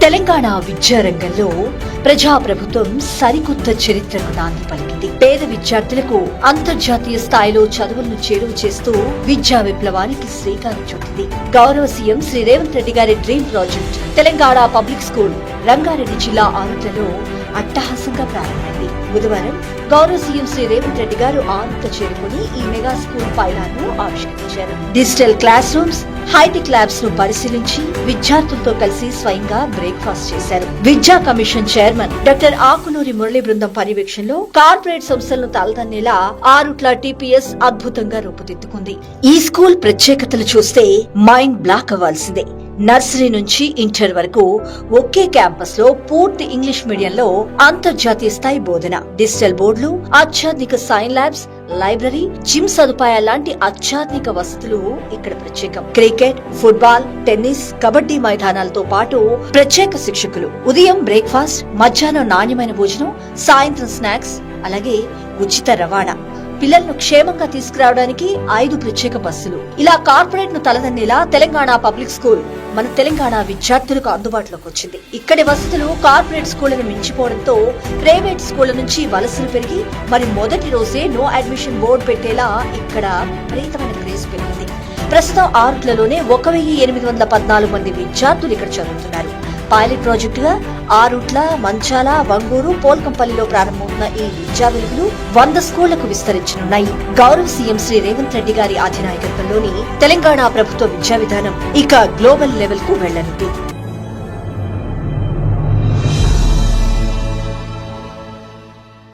తెలంగాణ విద్యారంగంలో ప్రజాప్రభుత్వం సరికొత్త చరిత్రకు నాంది పలికింది. పేద విద్యార్థులకు అంతర్జాతీయ స్థాయిలో చదువులను చేరువ చేస్తూ విద్యా విప్లవానికి శ్రీకారం చుట్టింది. గౌరవ సీఎం శ్రీ రేవంత్ రెడ్డి గారి dream project Telangana public school Rangareddy జిల్లా ఆరుట్లలో అట్టహాసంగా ప్రారంభమైంది. బుధవారం గౌరవ సీఎం శ్రీ రేవంత్ రెడ్డి గారు ఆరుట్ల చేరుకుని ఈ మెగా స్కూల్ పైలాన్ను ఆవిష్కరించారు. Digital class rooms, hi tech labs ను పరిశీలించి విద్యార్థులతో కలిసి స్వయంగా బ్రేక్ఫాస్ట్ చేశారు. విద్యా commission chairman doctor Akunuri Murali బృందం పర్యవేక్షణలో కార్పొరేట్ సంస్థలను తలదన్నేలా ఆరుట్ల టీపీఎస్ అద్భుతంగా రూపుదిద్దుకుంది. ఈ స్కూల్ ప్రత్యేకతలు చూస్తే మైండ్ బ్లాక్ అవ్వాల్సిందే. నర్సరీ నుంచి ఇంటర్ వరకు ఒకే క్యాంపస్ లో పూర్తి ఇంగ్లీష్ మీడియంలో అంతర్జాతీయ స్థాయి బోధన, డిజిటల్ బోర్డులు, అత్యాధునిక సైన్ ల్యాబ్స్, లైబ్రరీ, జిమ్ సదుపాయాల లాంటి అత్యాధునిక వసతులు ఇక్కడ ప్రత్యేకం. క్రికెట్, ఫుట్బాల్, టెన్నిస్, కబడ్డీ మైదానాలతో పాటు ప్రత్యేక శిక్షకులు, ఉదయం బ్రేక్ఫాస్ట్, మధ్యాహ్నం నాణ్యమైన భోజనం, సాయంత్రం స్నాక్స్, అలాగే ఉచిత రవాణా. పిల్లలను క్షేమంగా తీసుకురావడానికి 5 ప్రత్యేక బస్సులు. ఇలా కార్పొరేట్ ను తలదన్నేలా తెలంగాణ పబ్లిక్ స్కూల్ మన తెలంగాణ విద్యార్థులకు అందుబాటులోకి వచ్చింది. ఇక్కడి వసతులు కార్పొరేట్ స్కూళ్లను మించిపోవడంతో ప్రైవేట్ స్కూళ్ల నుంచి వలసలు పెరిగి మరి మొదటి రోజే నో అడ్మిషన్ బోర్డు పెట్టేలా ఇక్కడ విపరీతమైన క్రేజ్ పెరిగింది. ప్రస్తుతం ఆరుట్లలోనే 1814 మంది విద్యార్థులు ఇక్కడ చదువుతున్నారు. పైలట్ ప్రాజెక్టుగా ఆరుట్ల, మంచాల, బంగూరు, పోల్కంపల్లిలో ప్రారంభమవుతున్న ఈ విద్యా వెలుగులు 100 స్కూళ్లకు విస్తరించనున్నాయి. గౌరవ సీఎం శ్రీ రేవంత్ రెడ్డి గారి అధినాయకత్వంలోని తెలంగాణ ప్రభుత్వ విద్యా విధానం ఇక గ్లోబల్ లెవెల్ కు వెళ్లనుంది.